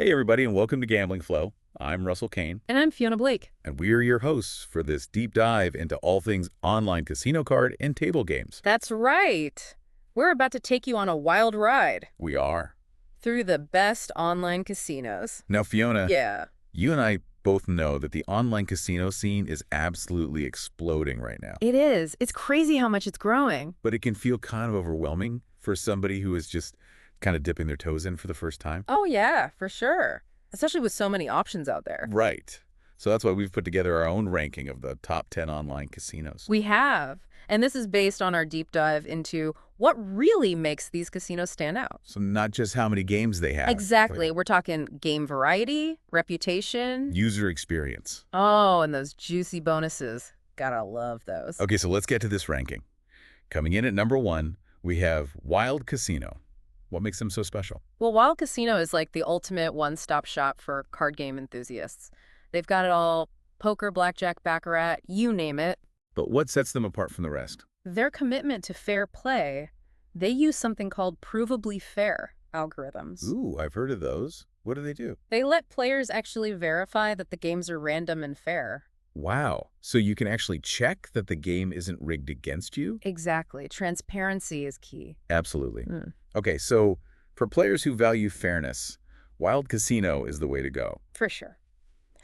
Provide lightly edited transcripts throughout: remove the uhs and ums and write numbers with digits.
Hey, everybody, and welcome to Gambling Flow. I'm Russell Kane, And I'm Fiona Blake. and we're your hosts for this deep dive into all things online casino card and table games. That's right. We're about to take you on a wild ride We are. through the best online casinos. Now, Fiona, Yeah, you and I both know that the online casino scene is absolutely exploding right now. it is. It's crazy how much it's growing. But it can feel kind of overwhelming for somebody who is just kind of dipping their toes in for the first time. Oh, yeah, for sure. Especially with so many options out there. Right. So that's why we've put together our own ranking of the top 10 online casinos. We have. And this is based on our deep dive into what really makes these casinos stand out. So not just how many games they have. Exactly. We're talking game variety, reputation. User experience. Oh, and those juicy bonuses. Gotta love those. Okay, so let's get to this ranking. Coming in at number 1, we have Wild Casino. What makes them so special? Well, Wild Casino is like the ultimate one-stop shop for card game enthusiasts. They've got it all: poker, blackjack, baccarat, you name it. But what sets them apart from the rest? Their commitment to fair play. They use something called provably fair algorithms. Ooh, I've heard of those. What do they do? They let players actually verify that the games are random and fair. Wow. So you can actually check that the game isn't rigged against you? Exactly. Transparency is key. Absolutely. Mm. Okay, so for players who value fairness, Wild Casino is the way to go. For sure.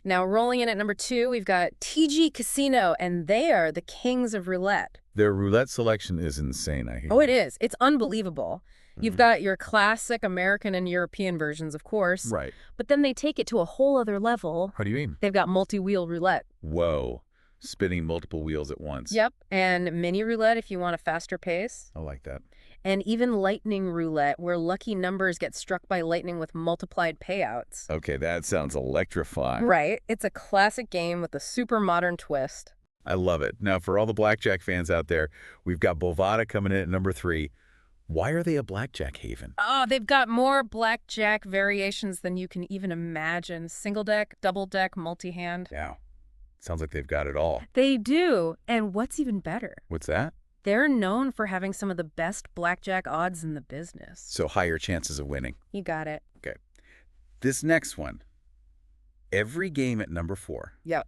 Now, rolling in at number 2, we've got TG Casino, and they are the kings of roulette. Their roulette selection is insane, I hear. Oh, it is. It's unbelievable. You've Mhm. got your classic American and European versions, of course. Right. But then they take it to a whole other level. How do you mean? They've got multi-wheel roulette. Whoa. Spinning multiple wheels at once. Yep. And mini roulette if you want a faster pace. I like that. And even lightning roulette, where lucky numbers get struck by lightning with multiplied payouts. Okay, that sounds electrifying. Right. It's a classic game with a super modern twist. I love it. Now, for all the blackjack fans out there, we've got Bovada coming in at number 3. Why are they a blackjack haven? Oh, they've got more blackjack variations than you can even imagine. Single deck, double deck, multi-hand. Yeah. Sounds like they've got it all. They do. And what's even better? What's that? They're known for having some of the best blackjack odds in the business. So higher chances of winning. You got it. Okay. This next one, every game at number 4. Yep.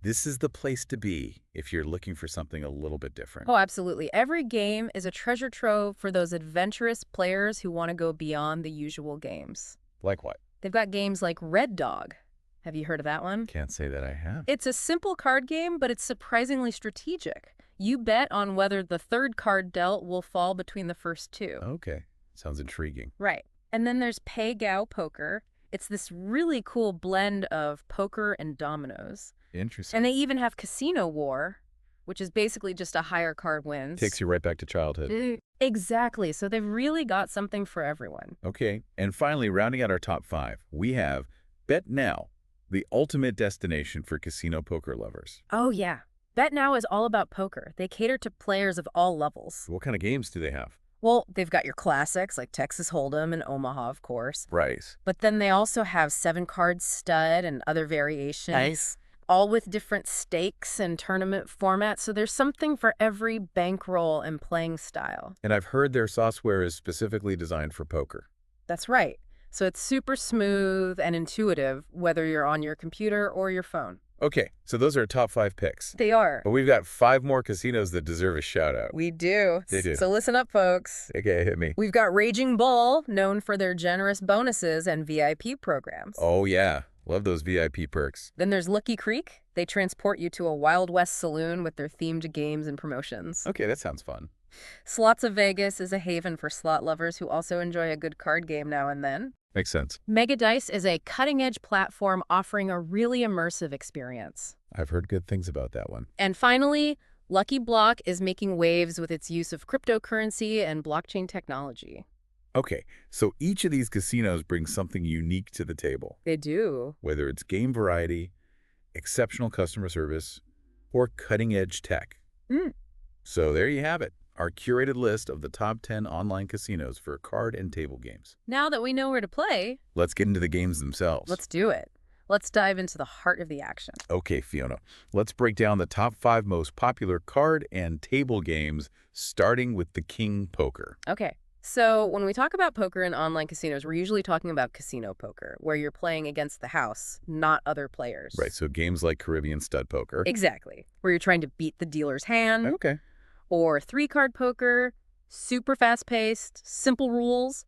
This is the place to be if you're looking for something a little bit different. Oh, absolutely. Every game is a treasure trove for those adventurous players who want to go beyond the usual games. Like what? They've got games like Red Dog. Have you heard of that one? Can't say that I have. It's a simple card game, but it's surprisingly strategic. You bet on whether the third card dealt will fall between the first two. Okay. Sounds intriguing. Right. And then there's Pay Gao Poker. It's this really cool blend of poker and dominoes. Interesting. And they even have Casino War, which is basically just a higher card wins. Takes you right back to childhood. Exactly. So they've really got something for everyone. Okay. And finally, rounding out our top 5, we have Bet Now, the ultimate destination for casino poker lovers. Oh, yeah. Bet Now is all about poker. They cater to players of all levels. What kind of games do they have? Well, they've got your classics like Texas Hold'em and Omaha, of course. Right. But then they also have 7-card stud and other variations. All with different stakes and tournament formats. So there's something for every bankroll and playing style. And I've heard their software is specifically designed for poker. That's right. So it's super smooth and intuitive, whether you're on your computer or your phone. Okay, so those are our top 5 picks. They are. But we've got 5 more casinos that deserve a shout-out. We do. They do. So listen up, folks. Okay, hit me. We've got Raging Bull, known for their generous bonuses and VIP programs. Oh, yeah. Love those VIP perks. Then there's Lucky Creek. They transport you to a Wild West saloon with their themed games and promotions. Okay, that sounds fun. Slots of Vegas is a haven for slot lovers who also enjoy a good card game now and then. Makes sense. Mega Dice is a cutting-edge platform offering a really immersive experience. I've heard good things about that one. And finally, Lucky Block is making waves with its use of cryptocurrency and blockchain technology. Okay, so each of these casinos brings something unique to the table, They do. whether it's game variety, exceptional customer service, or cutting-edge tech. Mm. So there you have it, our curated list of the top 10 online casinos for card and table games. Now that we know where to play, Let's get into the games themselves. let's do it. Let's dive into the heart of the action. Okay, Fiona, let's break down the top 5 most popular card and table games, starting with the King Poker. Okay, So when we talk about poker in online casinos, we're usually talking about casino poker, where you're playing against the house, not other players. Right, so games like Caribbean stud poker. Exactly. Where you're trying to beat the dealer's hand. Okay. Or three-card poker, super fast-paced, simple rules,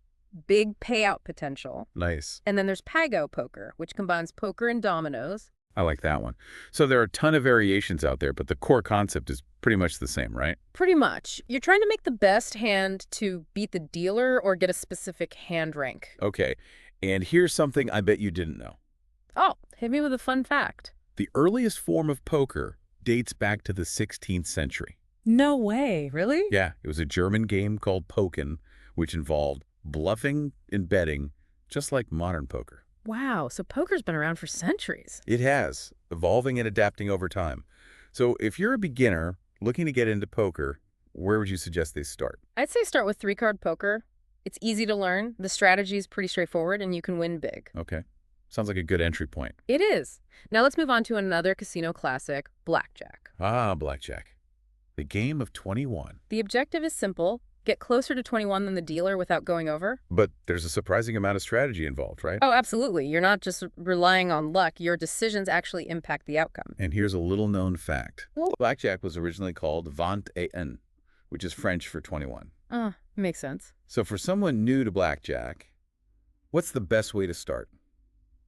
big payout potential. Nice. And then there's Pago poker, which combines poker and dominoes. I like that one. So there are a ton of variations out there, but the core concept is pretty much the same, right? Pretty much. You're trying to make the best hand to beat the dealer or get a specific hand rank. Okay. And here's something I bet you didn't know. Oh, hit me with a fun fact. The earliest form of poker dates back to the 16th century. No way. Really? Yeah, it was a German game called Poken, which involved bluffing and betting, just like modern poker. Wow, so poker's been around for centuries. It has, evolving and adapting over time. So if you're a beginner looking to get into poker, where would you suggest they start? I'd say start with three-card poker. It's easy to learn, the strategy is pretty straightforward, and you can win big. Okay. Sounds like a good entry point. It is. Now let's move on to another casino classic, blackjack. Ah, blackjack. The game of 21. The objective is simple. Get closer to 21 than the dealer without going over. But there's a surprising amount of strategy involved, right? Oh, absolutely. You're not just relying on luck. Your decisions actually impact the outcome. And here's a little-known fact. Blackjack was originally called 21, which is French for 21. Oh, makes sense. So for someone new to blackjack, what's the best way to start?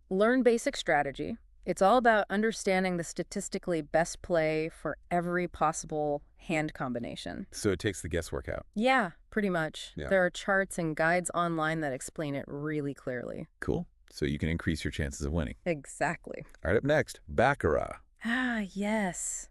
Learn basic strategy. It's all about understanding the statistically best play for every possible hand combination. So it takes the guesswork out. Yeah, pretty much. Yeah. There are charts and guides online that explain it really clearly. Cool. So you can increase your chances of winning. Exactly. All right, up next, Baccarat. Ah, yes.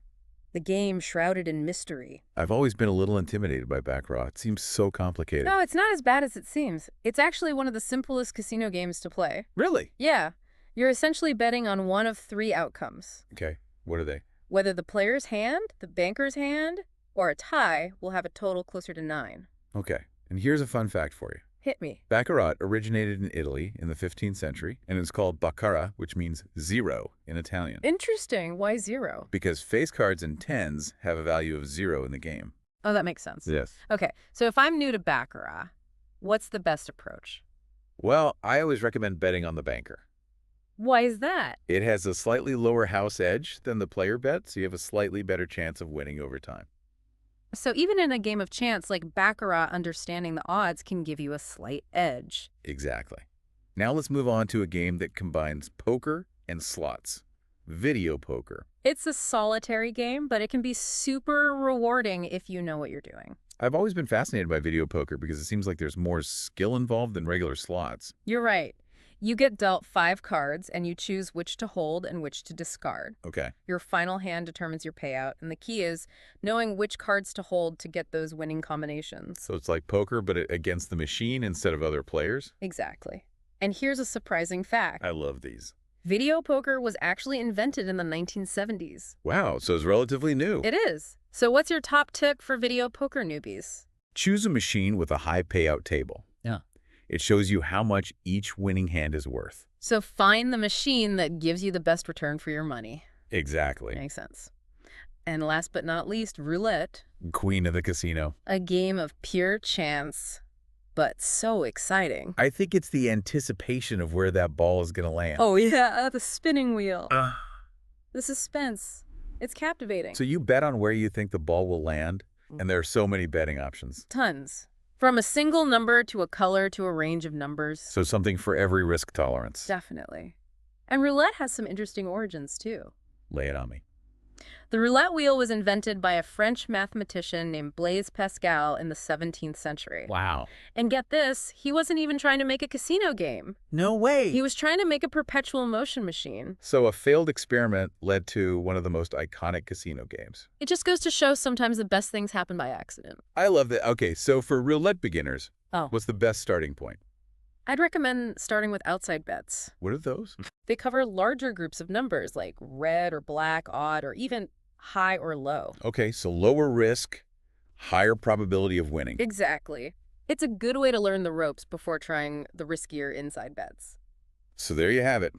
The game shrouded in mystery. I've always been a little intimidated by Baccarat. It seems so complicated. No, it's not as bad as it seems. It's actually one of the simplest casino games to play. Really? Yeah. You're essentially betting on one of three outcomes. Okay. What are they? Whether the player's hand, the banker's hand, or a tie will have a total closer to 9. Okay. And here's a fun fact for you. Hit me. Baccarat originated in Italy in the 15th century, and it's called baccara, which means zero in Italian. Interesting. Why 0? Because face cards and tens have a value of 0 in the game. Oh, that makes sense. Yes. Okay, so if I'm new to Baccarat, what's the best approach? Well, I always recommend betting on the banker. Why is that? It has a slightly lower house edge than the player bet, so you have a slightly better chance of winning over time. So even in a game of chance like Baccarat, understanding the odds can give you a slight edge. Exactly. Now let's move on to a game that combines poker and slots. Video poker. It's a solitary game, but it can be super rewarding if you know what you're doing. I've always been fascinated by video poker because it seems like there's more skill involved than regular slots. You're right. You get dealt 5 cards, and you choose which to hold and which to discard. Okay. Your final hand determines your payout, and the key is knowing which cards to hold to get those winning combinations. So it's like poker, but against the machine instead of other players? Exactly. And here's a surprising fact. I love these. Video poker was actually invented in the 1970s. Wow, so it's relatively new. It is. So what's your top tip for video poker newbies? Choose a machine with a high payout table. Yeah. It shows you how much each winning hand is worth. So find the machine that gives you the best return for your money. Exactly. Makes sense. And last but not least, roulette. Queen of the casino. A game of pure chance, but so exciting. I think it's the anticipation of where that ball is going to land. Oh yeah, the spinning wheel. The suspense. It's captivating. So you bet on where you think the ball will land, and there are so many betting options. Tons. From a single number to a color to a range of numbers. So something for every risk tolerance. Definitely. And roulette has some interesting origins, too. Lay it on me. The roulette wheel was invented by a French mathematician named Blaise Pascal in the 17th century. Wow. And get this, he wasn't even trying to make a casino game. No way. He was trying to make a perpetual motion machine. So a failed experiment led to one of the most iconic casino games. It just goes to show sometimes the best things happen by accident. I love that. Okay, so for roulette beginners, what's the best starting point? I'd recommend starting with outside bets. What are those? They cover larger groups of numbers like red or black, odd, or even high or low. Okay, so lower risk, higher probability of winning. Exactly. It's a good way to learn the ropes before trying the riskier inside bets. So there you have it.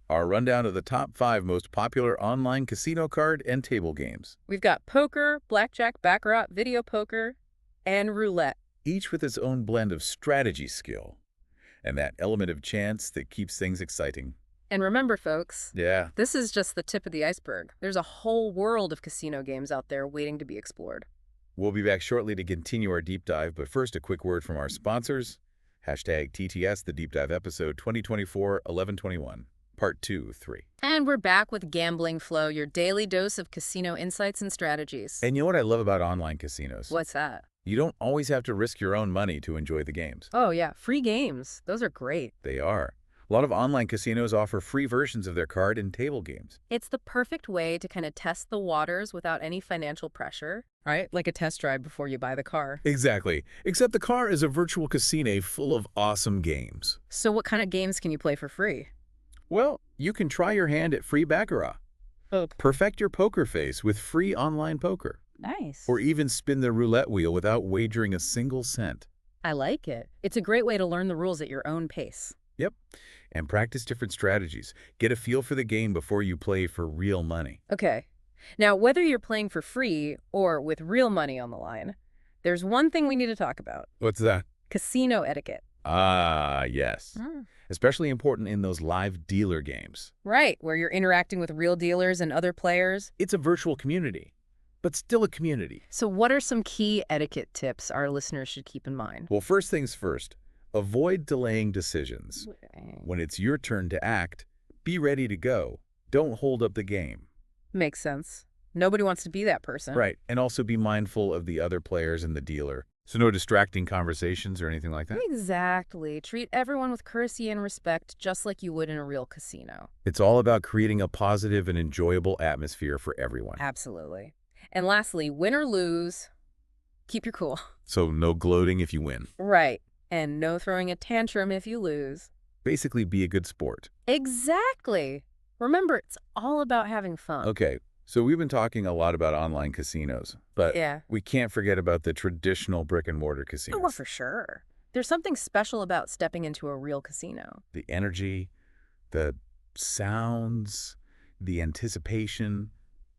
Our rundown of the top 5 most popular online casino card and table games. We've got poker, blackjack, baccarat, video poker, and roulette. each with its own blend of strategy skill and that element of chance that keeps things exciting. And remember, folks, Yeah. this is just the tip of the iceberg. There's a whole world of casino games out there waiting to be explored. We'll be back shortly to continue our deep dive, but first a quick word from our sponsors. Hashtag TTS, the Deep Dive episode 2024-11-21, Part 2-3. And we're back with Gambling Flow, your daily dose of casino insights and strategies. And you know what I love about online casinos? What's that? You don't always have to risk your own money to enjoy the games. Oh, yeah, free games. Those are great. They are. A lot of online casinos offer free versions of their card and table games. It's the perfect way to kind of test the waters without any financial pressure, right? Like a test drive before you buy the car. Exactly. Except the car is a virtual casino full of awesome games. So what kind of games can you play for free? Well, you can try your hand at free baccarat. Oh. Perfect your poker face with free online poker. Nice. Or even spin the roulette wheel without wagering a single cent. I like it. It's a great way to learn the rules at your own pace. Yep. And practice different strategies. Get a feel for the game before you play for real money. Okay. Now, whether you're playing for free or with real money on the line, there's one thing we need to talk about. What's that? Casino etiquette. Ah, yes. Especially important in those live dealer games. Right, where you're interacting with real dealers and other players. It's a virtual community, but still a community. So what are some key etiquette tips our listeners should keep in mind? Well, first things first, avoid delaying decisions. When it's your turn to act, be ready to go. Don't hold up the game. Makes sense. Nobody wants to be that person. Right, and also be mindful of the other players and the dealer. So no distracting conversations or anything like that? Exactly. Treat everyone with courtesy and respect, just like you would in a real casino. It's all about creating a positive and enjoyable atmosphere for everyone. Absolutely. And lastly, win or lose, keep your cool. So no gloating if you win. Right. And no throwing a tantrum if you lose. Basically, be a good sport. Exactly. Remember, it's all about having fun. Okay, so we've been talking a lot about online casinos, but Yeah. we can't forget about the traditional brick-and-mortar casinos. Oh, well, for sure. There's something special about stepping into a real casino. The energy, the sounds, the anticipation.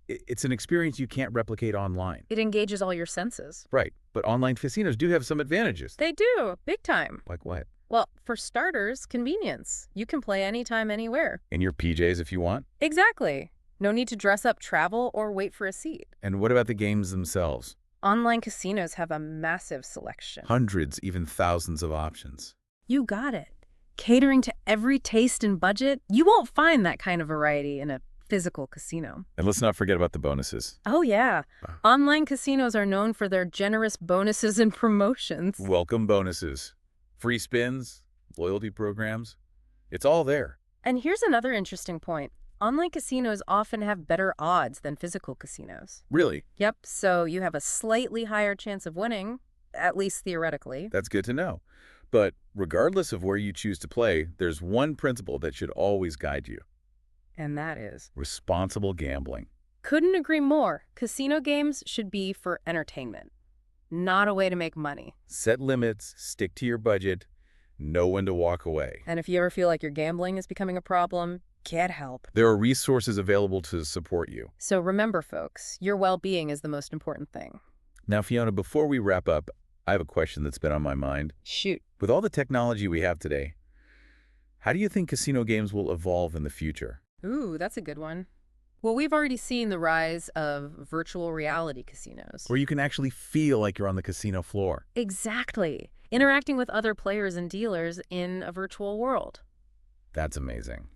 It's an experience you can't replicate online. It engages all your senses. Right, but online casinos do have some advantages. They do, big time. Like what? Well, for starters, convenience. You can play anytime, anywhere. In your PJs if you want? Exactly. No need to dress up, travel, or wait for a seat. And what about the games themselves? Online casinos have a massive selection. Hundreds, even thousands of options. You got it. Catering to every taste and budget, you won't find that kind of variety in a physical casino. And let's not forget about the bonuses. Oh, yeah. Online casinos are known for their generous bonuses and promotions. Welcome bonuses. Free spins, loyalty programs. It's all there. And here's another interesting point. Online casinos often have better odds than physical casinos. Really? Yep, so you have a slightly higher chance of winning, at least theoretically. That's good to know. But regardless of where you choose to play, there's one principle that should always guide you. And that is Responsible gambling. Couldn't agree more. Casino games should be for entertainment, not a way to make money. Set limits, stick to your budget, know when to walk away. And if you ever feel like your gambling is becoming a problem, get help. There are resources available to support you. So remember, folks, your well-being is the most important thing. Now, Fiona, before we wrap up, I have a question that's been on my mind. Shoot. With all the technology we have today, how do you think casino games will evolve in the future? Ooh, that's a good one. Well, we've already seen the rise of virtual reality casinos. Where you can actually feel like you're on the casino floor. Exactly. Interacting with other players and dealers in a virtual world. That's amazing.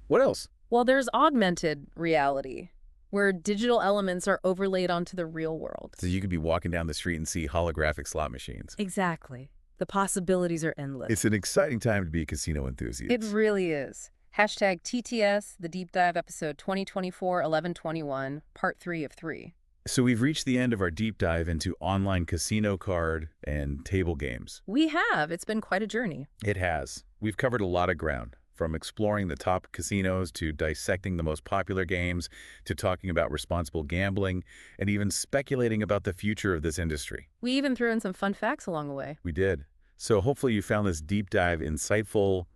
What else? Well, there's augmented reality, where digital elements are overlaid onto the real world. So you could be walking down the street and see holographic slot machines. Exactly. The possibilities are endless. It's an exciting time to be a casino enthusiast. It really is. Hashtag TTS, the Deep Dive episode 2024-11-21, part 3 of 3. So we've reached the end of our deep dive into online casino card and table games. We have. It's been quite a journey. It has. We've covered a lot of ground, from exploring the top casinos to dissecting the most popular games to talking about responsible gambling and even speculating about the future of this industry. We even threw in some fun facts along the way. We did. So hopefully you found this deep dive insightful,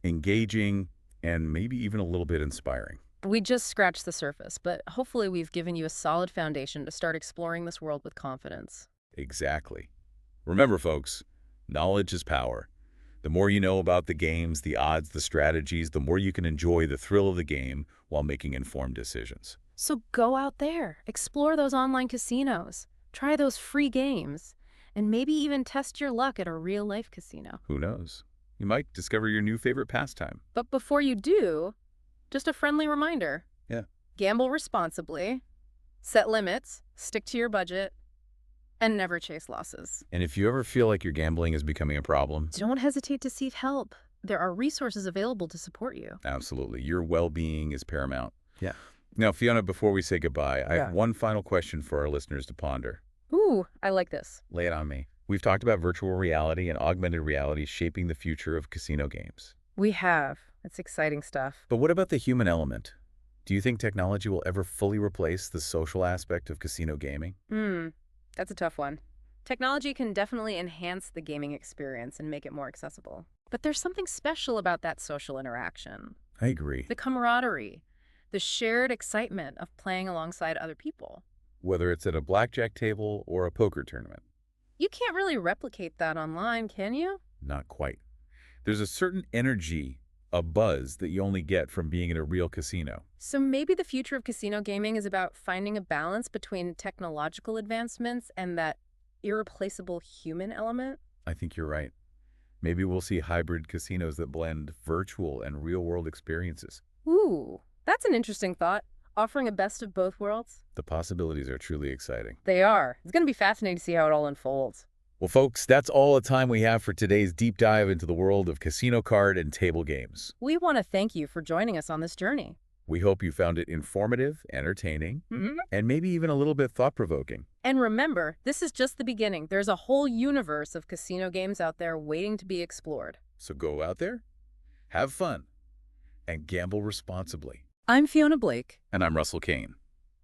engaging, and maybe even a little bit inspiring. We just scratched the surface, but hopefully we've given you a solid foundation to start exploring this world with confidence. Exactly. Remember, folks, knowledge is power. The more you know about the games, the odds, the strategies, the more you can enjoy the thrill of the game while making informed decisions. So go out there, explore those online casinos, try those free games, and maybe even test your luck at a real-life casino. Who knows? You might discover your new favorite pastime. But before you do, just a friendly reminder. Yeah. Gamble responsibly, set limits, stick to your budget, and never chase losses. And if you ever feel like your gambling is becoming a problem, Don't hesitate to seek help. There are resources available to support you. absolutely, your well-being is paramount. Yeah. Now, Fiona, before we say goodbye, I have one final question for our listeners to ponder. Ooh, I like this. Lay it on me. We've talked about virtual reality and augmented reality shaping the future of casino games. We have. It's exciting stuff. But what about the human element? Do you think technology will ever fully replace the social aspect of casino gaming? That's a tough one. Technology can definitely enhance the gaming experience and make it more accessible. But there's something special about that social interaction. I agree. The camaraderie, the shared excitement of playing alongside other people. Whether it's at a blackjack table or a poker tournament. You can't really replicate that online, can you? Not quite. There's a certain energy, a buzz that you only get from being in a real casino. So maybe the future of casino gaming is about finding a balance between technological advancements and that irreplaceable human element? I think you're right. Maybe we'll see hybrid casinos that blend virtual and real-world experiences. Ooh, that's an interesting thought. Offering a best of both worlds? The possibilities are truly exciting. They are. It's going to be fascinating to see how it all unfolds. Well, folks, that's all the time we have for today's deep dive into the world of casino card and table games. We want to thank you for joining us on this journey. We hope you found it informative, entertaining, and maybe even a little bit thought-provoking. And remember, this is just the beginning. There's a whole universe of casino games out there waiting to be explored. So go out there, have fun, and gamble responsibly. I'm Fiona Blake. And I'm Russell Kane.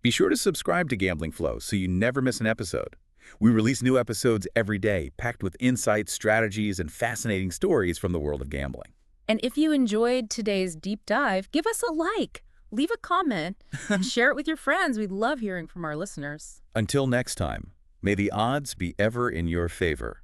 Be sure to subscribe to Gambling Flow so you never miss an episode. We release new episodes every day, packed with insights, strategies, and fascinating stories from the world of gambling. And if you enjoyed today's deep dive, give us a like, leave a comment, and share it with your friends. We love hearing from our listeners. Until next time, may the odds be ever in your favor.